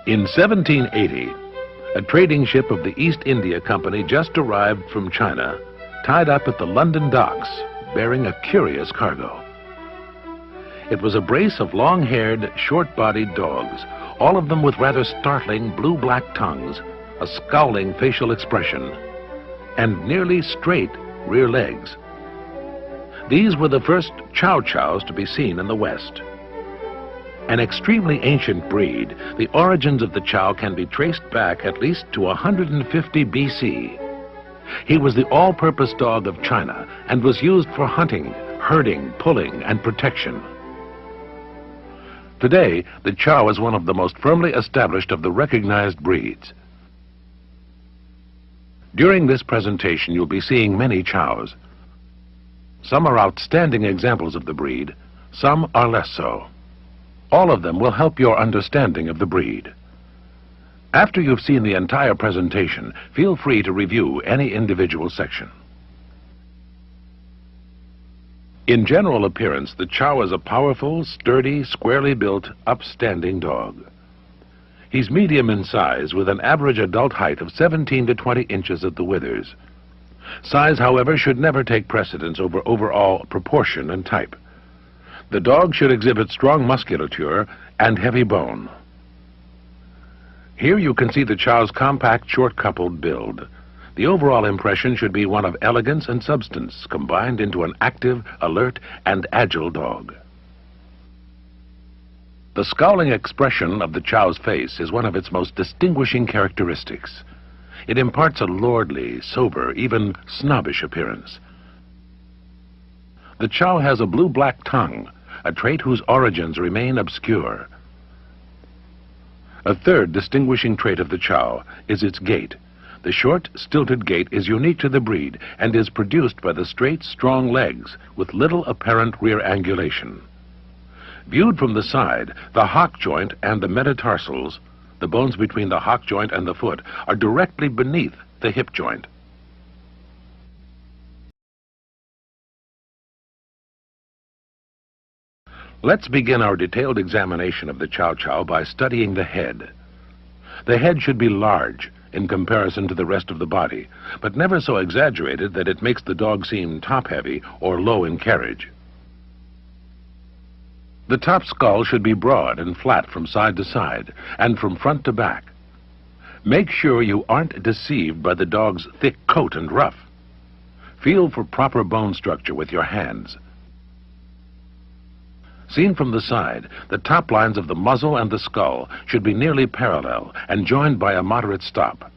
In 1780, a trading ship of the East India Company just arrived from China, tied up at the London docks, bearing a curious cargo. It was a brace of long-haired, short-bodied dogs, all of them with rather startling blue-black tongues, a scowling facial expression, and nearly straight rear legs. These were the first Chow Chows to be seen in the West. An extremely ancient breed, the origins of the Chow can be traced back at least to 150 BC. He was the all-purpose dog of China and was used for hunting, herding, pulling, and protection. Today, the Chow is one of the most firmly established of the recognized breeds. During this presentation, you'll be seeing many Chows. Some are outstanding examples of the breed, some are less so. All of them will help your understanding of the breed. After you've seen the entire presentation, feel free to review any individual section. In general appearance, the Chow is a powerful, sturdy, squarely built, upstanding dog. He's medium in size with an average adult height of 17 to 20 inches at the withers. Size, however, should never take precedence over overall proportion and type. The dog should exhibit strong musculature and heavy bone. Here you can see the Chow's compact, short-coupled build. The overall impression should be one of elegance and substance combined into an active, alert, and agile dog. The scowling expression of the Chow's face is one of its most distinguishing characteristics. It imparts a lordly, sober, even snobbish appearance. The Chow has a blue-black tongue, a trait whose origins remain obscure. A third distinguishing trait of the Chow is its gait. The short, stilted gait is unique to the breed and is produced by the straight, strong legs with little apparent rear angulation. Viewed from the side, the hock joint and the metatarsals, the bones between the hock joint and the foot, are directly beneath the hip joint. Let's begin our detailed examination of the Chow Chow by studying the head. The head should be large in comparison to the rest of the body, but never so exaggerated that it makes the dog seem top-heavy or low in carriage. The top skull should be broad and flat from side to side and from front to back. Make sure you aren't deceived by the dog's thick coat and ruff. Feel for proper bone structure with your hands. Seen from the side, the top lines of the muzzle and the skull should be nearly parallel and joined by a moderate stop.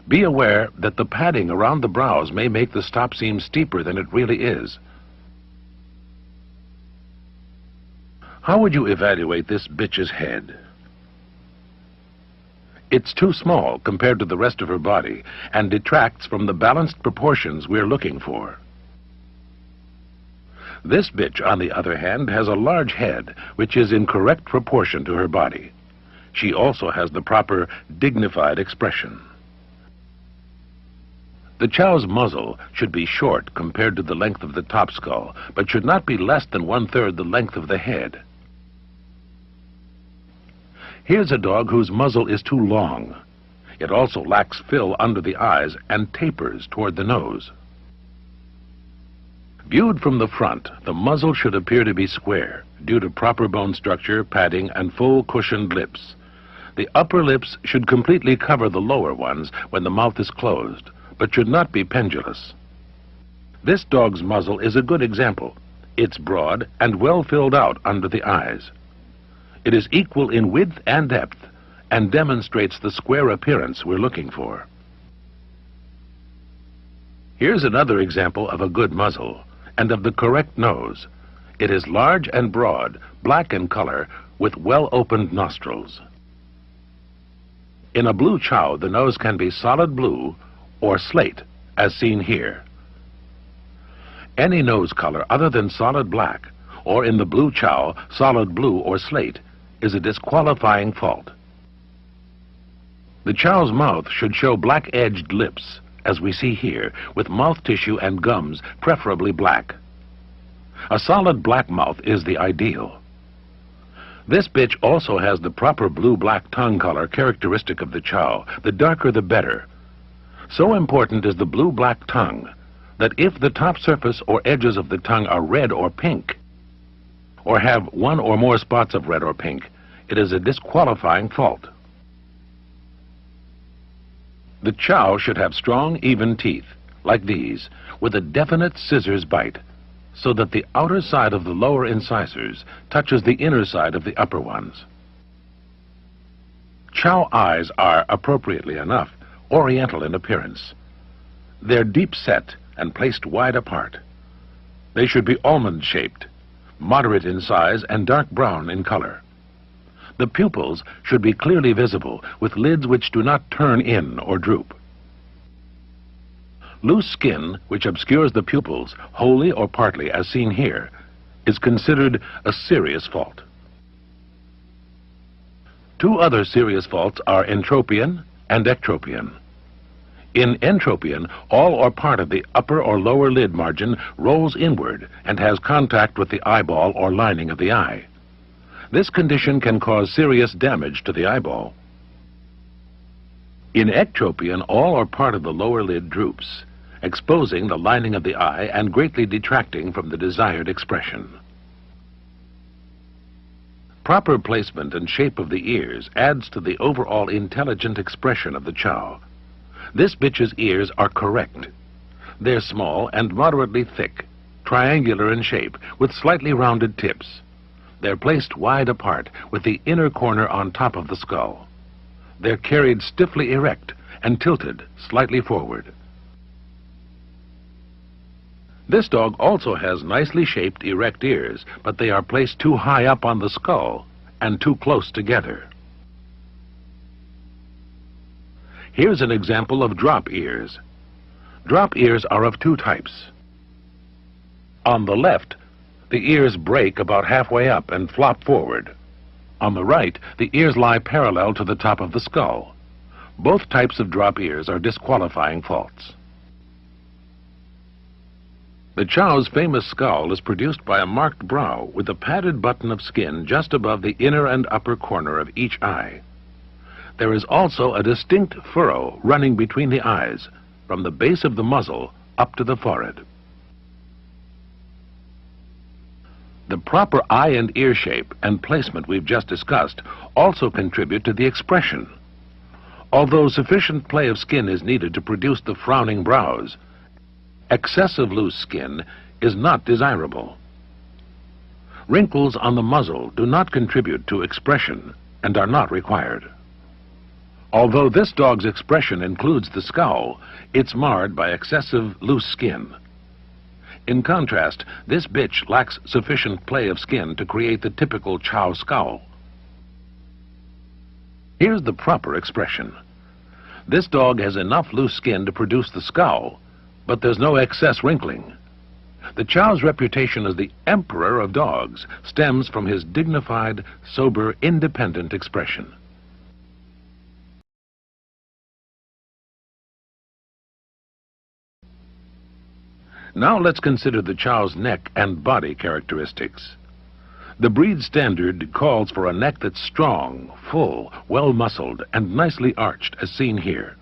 Be aware that the padding around the brows may make the stop seem steeper than it really is. How would you evaluate this bitch's head? It's too small compared to the rest of her body and detracts from the balanced proportions we're looking for. This bitch, on the other hand, has a large head, which is in correct proportion to her body. She also has the proper, dignified expression. The Chow's muzzle should be short compared to the length of the top skull, but should not be less than 1/3 the length of the head. Here's a dog whose muzzle is too long. It also lacks fill under the eyes and tapers toward the nose. Viewed from the front, the muzzle should appear to be square, due to proper bone structure, padding, and full cushioned lips. The upper lips should completely cover the lower ones when the mouth is closed, but should not be pendulous. This dog's muzzle is a good example. It's broad and well filled out under the eyes. It is equal in width and depth, and demonstrates the square appearance we're looking for. Here's another example of a good muzzle, and of the correct nose. It is large and broad, black in color, with well-opened nostrils. In a blue Chow, the nose can be solid blue or slate, as seen here. Any nose color other than solid black, or in the blue Chow, solid blue or slate, is a disqualifying fault. The Chow's mouth should show black-edged lips, as we see here, with mouth tissue and gums preferably black. A solid black mouth is the ideal. This bitch also has the proper blue-black tongue color characteristic of the Chow. The darker the better. So important is the blue-black tongue that if the top surface or edges of the tongue are red or pink, or have one or more spots of red or pink, it is a disqualifying fault. The Chow should have strong, even teeth, like these, with a definite scissors bite, so that the outer side of the lower incisors touches the inner side of the upper ones. Chow eyes are, appropriately enough, oriental in appearance. They're deep-set and placed wide apart. They should be almond-shaped, moderate in size, and dark brown in color. The pupils should be clearly visible, with lids which do not turn in or droop. Loose skin, which obscures the pupils, wholly or partly, as seen here, is considered a serious fault. Two other serious faults are entropion and ectropion. In entropion, all or part of the upper or lower lid margin rolls inward and has contact with the eyeball or lining of the eye. This condition can cause serious damage to the eyeball. In ectropion, all or part of the lower lid droops, exposing the lining of the eye and greatly detracting from the desired expression. Proper placement and shape of the ears adds to the overall intelligent expression of the Chow. This bitch's ears are correct. They're small and moderately thick, triangular in shape, with slightly rounded tips. They're placed wide apart, with the inner corner on top of the skull. They're carried stiffly erect and tilted slightly forward. This dog also has nicely shaped erect ears, but they are placed too high up on the skull and too close together. Here's an example of drop ears. Drop ears are of two types. On the left, the ears break about halfway up and flop forward. On the right, the ears lie parallel to the top of the skull. Both types of drop ears are disqualifying faults. The Chow's famous scowl is produced by a marked brow with a padded button of skin just above the inner and upper corner of each eye. There is also a distinct furrow running between the eyes, from the base of the muzzle up to the forehead. The proper eye and ear shape and placement we've just discussed also contribute to the expression. Although sufficient play of skin is needed to produce the frowning brows, excessive loose skin is not desirable. Wrinkles on the muzzle do not contribute to expression and are not required. Although this dog's expression includes the scowl, it's marred by excessive loose skin. In contrast, this bitch lacks sufficient play of skin to create the typical Chow scowl. Here's the proper expression. This dog has enough loose skin to produce the scowl, but there's no excess wrinkling. The Chow's reputation as the emperor of dogs stems from his dignified, sober, independent expression. Now let's consider the Chow's neck and body characteristics. The breed standard calls for a neck that's strong, full, well-muscled, and nicely arched, as seen here.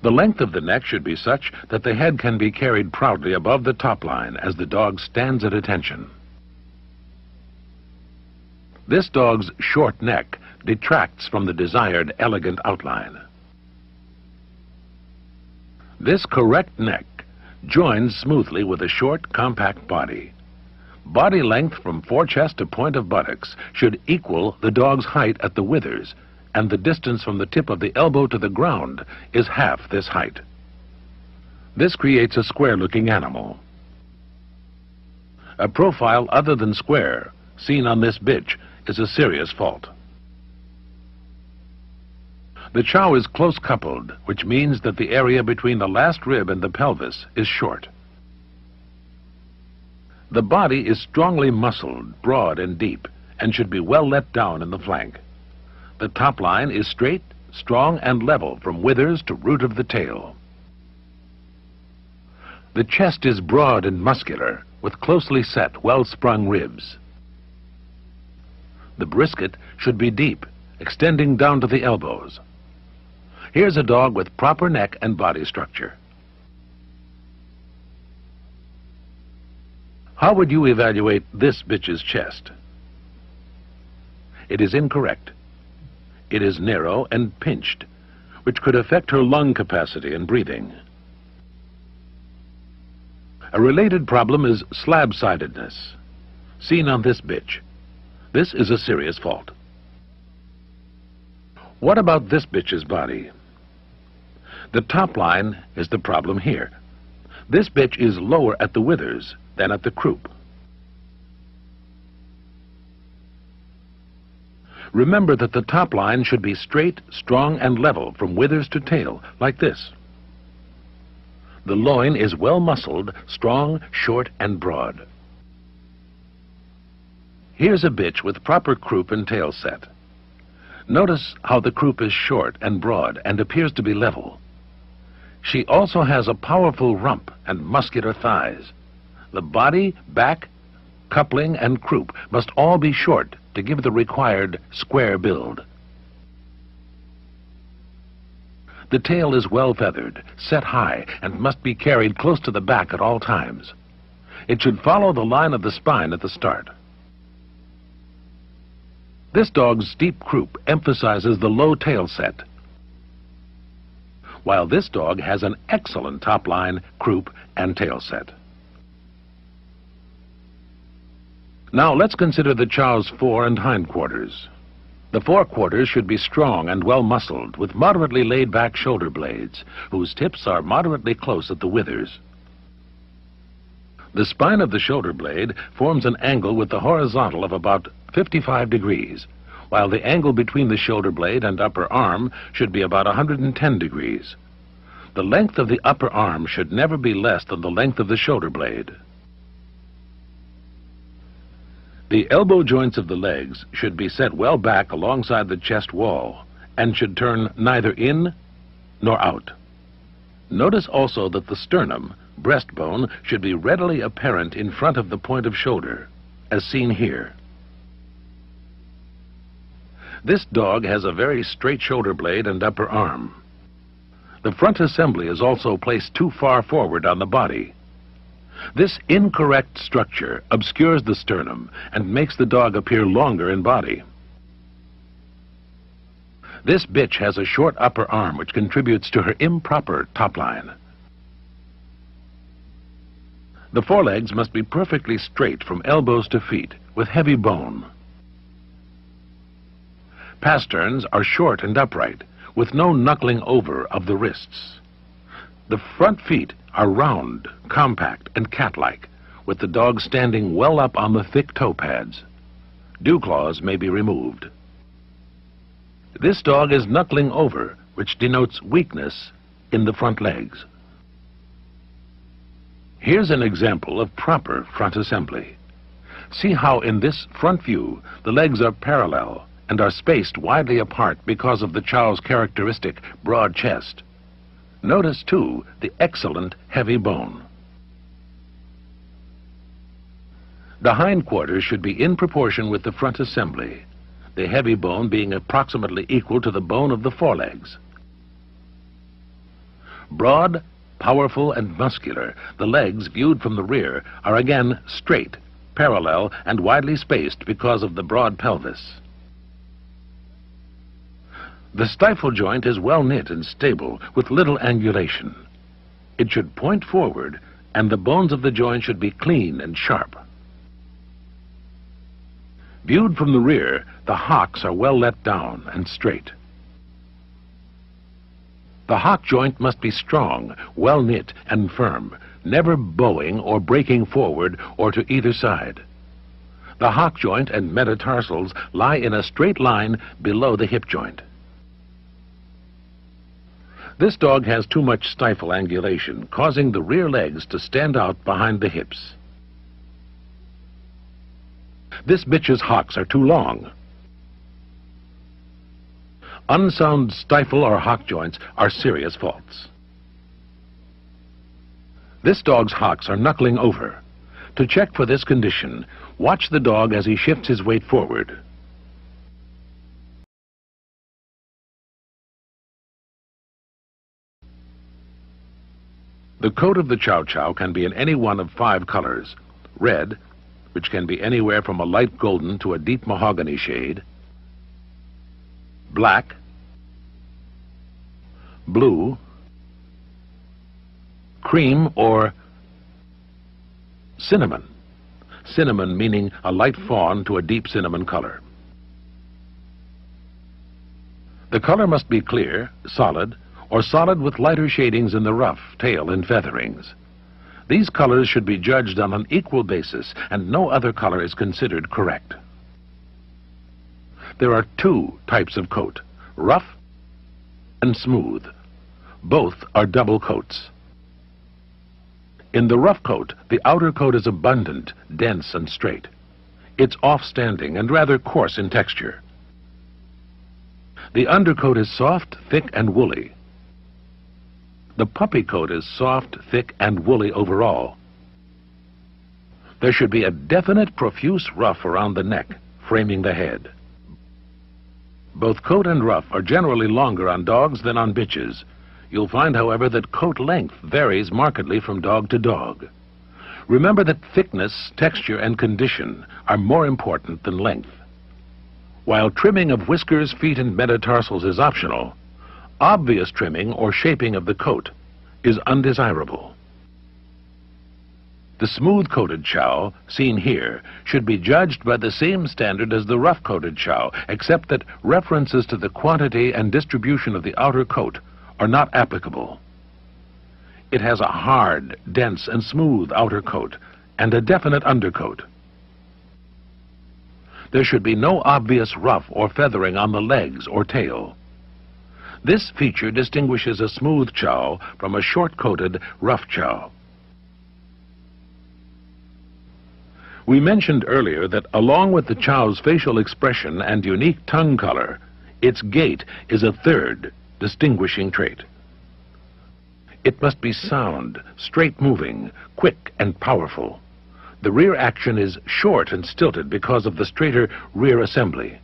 The length of the neck should be such that the head can be carried proudly above the top line as the dog stands at attention. This dog's short neck detracts from the desired elegant outline. This correct neck joins smoothly with a short, compact body. Body length from forechest to point of buttocks should equal the dog's height at the withers, and the distance from the tip of the elbow to the ground is half this height. This creates a square-looking animal. A profile other than square, seen on this bitch, is a serious fault. The Chow is close-coupled, which means that the area between the last rib and the pelvis is short. The body is strongly muscled, broad and deep, and should be well let down in the flank. The top line is straight, strong, and level from withers to root of the tail. The chest is broad and muscular, with closely set, well-sprung ribs. The brisket should be deep, extending down to the elbows. Here's a dog with proper neck and body structure. How would you evaluate this bitch's chest? It is incorrect. It is narrow and pinched, which could affect her lung capacity and breathing. A related problem is slab-sidedness, seen on this bitch. This is a serious fault. What about this bitch's body? The top line is the problem here. This bitch is lower at the withers than at the croup. Remember that the top line should be straight, strong, and level from withers to tail, like this. The loin is well muscled, strong, short, and broad. Here's a bitch with proper croup and tail set. Notice how the croup is short and broad and appears to be level. She also has a powerful rump and muscular thighs. The body, back, coupling, and croup must all be short to give the required square build. The tail is well feathered, set high, and must be carried close to the back at all times. It should follow the line of the spine at the start. This dog's steep croup emphasizes the low tail set, while this dog has an excellent top line, croup, and tail set. Now let's consider the Chow's fore and hindquarters. The forequarters should be strong and well muscled, with moderately laid back shoulder blades, whose tips are moderately close at the withers. The spine of the shoulder blade forms an angle with the horizontal of about 55 degrees, while the angle between the shoulder blade and upper arm should be about 110 degrees. The length of the upper arm should never be less than the length of the shoulder blade. The elbow joints of the legs should be set well back alongside the chest wall and should turn neither in nor out. Notice also that the sternum, breastbone, should be readily apparent in front of the point of shoulder, as seen here. This dog has a very straight shoulder blade and upper arm. The front assembly is also placed too far forward on the body. This incorrect structure obscures the sternum and makes the dog appear longer in body. This bitch has a short upper arm which contributes to her improper top line. The forelegs must be perfectly straight from elbows to feet, with heavy bone. Pasterns are short and upright, with no knuckling over of the wrists. The front feet are round, compact, and cat-like, with the dog standing well up on the thick toe pads. Dew claws may be removed. This dog is knuckling over, which denotes weakness in the front legs. Here's an example of proper front assembly. See how in this front view the legs are parallel and are spaced widely apart because of the Chow's characteristic broad chest. Notice, too, the excellent heavy bone. The hindquarters should be in proportion with the front assembly, the heavy bone being approximately equal to the bone of the forelegs. Broad, powerful, and muscular, the legs, viewed from the rear, are again straight, parallel, and widely spaced because of the broad pelvis. The stifle joint is well knit and stable, with little angulation. It should point forward, and the bones of the joint should be clean and sharp. Viewed from the rear, the hocks are well let down and straight. The hock joint must be strong, well knit, and firm, never bowing or breaking forward or to either side. The hock joint and metatarsals lie in a straight line below the hip joint. This dog has too much stifle angulation, causing the rear legs to stand out behind the hips. This bitch's hocks are too long. Unsound stifle or hock joints are serious faults. This dog's hocks are knuckling over. To check for this condition, watch the dog as he shifts his weight forward. The coat of the Chow Chow can be in any one of 5 colors: red, which can be anywhere from a light golden to a deep mahogany shade; black; blue; cream, or cinnamon. Cinnamon meaning a light fawn to a deep cinnamon color. The color must be clear, solid, or solid with lighter shadings in the ruff, tail, and featherings. These colors should be judged on an equal basis, and no other color is considered correct. There are 2 types of coat: rough and smooth. Both are double coats. In the rough coat, the outer coat is abundant, dense, and straight. It's off-standing and rather coarse in texture. The undercoat is soft, thick, and woolly. The puppy coat is soft, thick, and woolly overall. There should be a definite profuse ruff around the neck, framing the head. Both coat and ruff are generally longer on dogs than on bitches. You'll find, however, that coat length varies markedly from dog to dog. Remember that thickness, texture, and condition are more important than length. While trimming of whiskers, feet, and metatarsals is optional, obvious trimming or shaping of the coat is undesirable. The smooth-coated Chow, seen here, should be judged by the same standard as the rough-coated Chow, except that references to the quantity and distribution of the outer coat are not applicable. It has a hard, dense, and smooth outer coat and a definite undercoat. There should be no obvious ruff or feathering on the legs or tail. This feature distinguishes a smooth Chow from a short-coated rough Chow. We mentioned earlier that along with the Chow's facial expression and unique tongue color, its gait is a third distinguishing trait. It must be sound, straight-moving, quick, and powerful. The rear action is short and stilted because of the straighter rear assembly.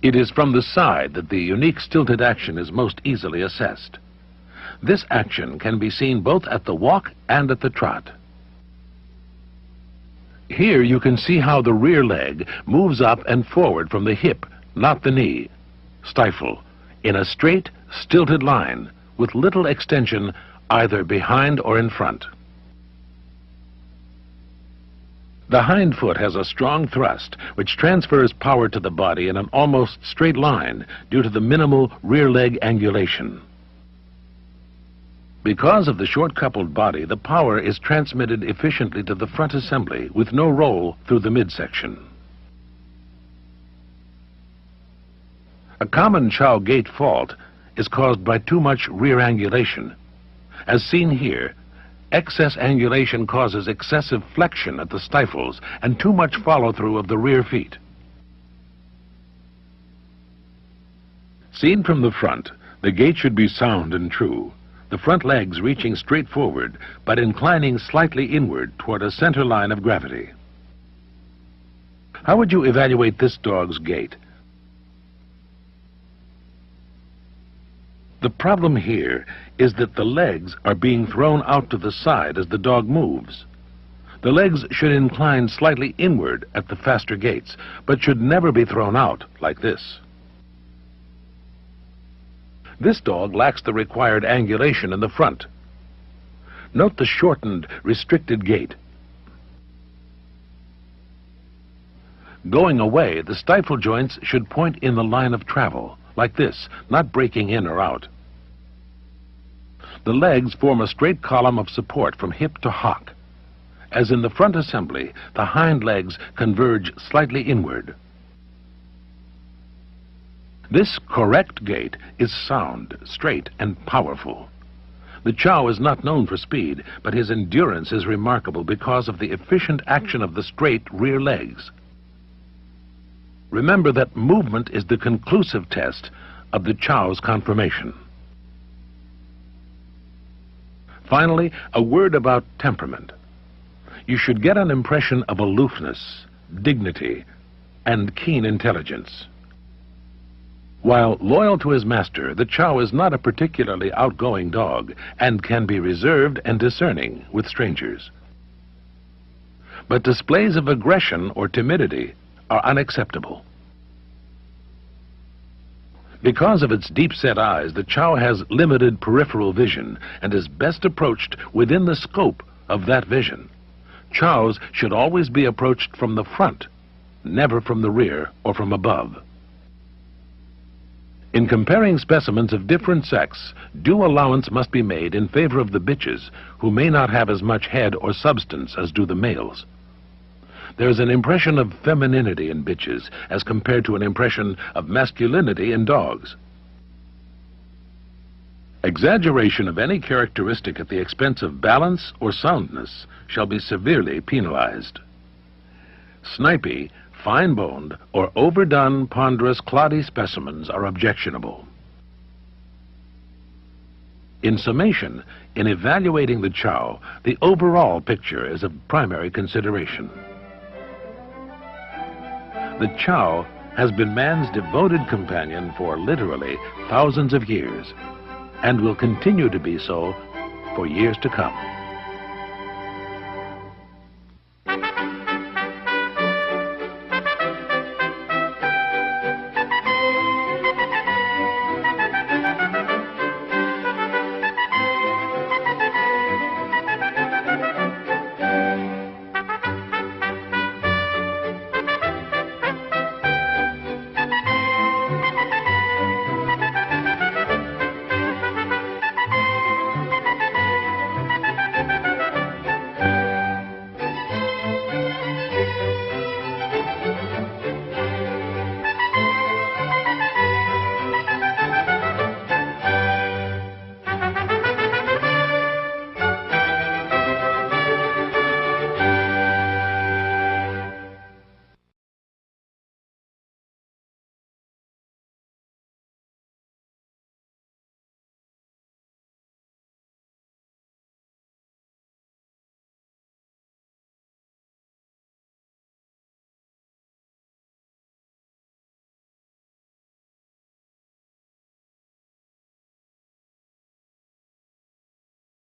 It is from the side that the unique stilted action is most easily assessed. This action can be seen both at the walk and at the trot. Here you can see how the rear leg moves up and forward from the hip, not the knee. Stifle, in a straight, stilted line, with little extension either behind or in front. The hind foot has a strong thrust, which transfers power to the body in an almost straight line due to the minimal rear leg angulation. Because of the short-coupled body, the power is transmitted efficiently to the front assembly with no roll through the midsection. A common Chow gait fault is caused by too much rear angulation. As seen here, excess angulation causes excessive flexion at the stifles and too much follow-through of the rear feet. Seen from the front, the gait should be sound and true, the front legs reaching straight forward but inclining slightly inward toward a center line of gravity. How would you evaluate this dog's gait? The problem here is that the legs are being thrown out to the side as the dog moves. The legs should incline slightly inward at the faster gaits, but should never be thrown out like this. This dog lacks the required angulation in the front. Note the shortened, restricted gait. Going away, the stifle joints should point in the line of travel, like this, not breaking in or out. The legs form a straight column of support from hip to hock. As in the front assembly, the hind legs converge slightly inward. This correct gait is sound, straight, and powerful. The Chow is not known for speed, but his endurance is remarkable because of the efficient action of the straight rear legs. Remember that movement is the conclusive test of the Chow's conformation. Finally, a word about temperament. You should get an impression of aloofness, dignity, and keen intelligence. While loyal to his master, the Chow is not a particularly outgoing dog and can be reserved and discerning with strangers. But displays of aggression or timidity are unacceptable. Because of its deep-set eyes, the Chow has limited peripheral vision and is best approached within the scope of that vision. Chows should always be approached from the front, never from the rear or from above. In comparing specimens of different sex, due allowance must be made in favor of the bitches, who may not have as much head or substance as do the males. There is an impression of femininity in bitches as compared to an impression of masculinity in dogs. Exaggeration of any characteristic at the expense of balance or soundness shall be severely penalized. Snipey, fine-boned, or overdone, ponderous, cloddy specimens are objectionable. In summation, in evaluating the Chow, the overall picture is of primary consideration. The Chow has been man's devoted companion for literally thousands of years, and will continue to be so for years to come.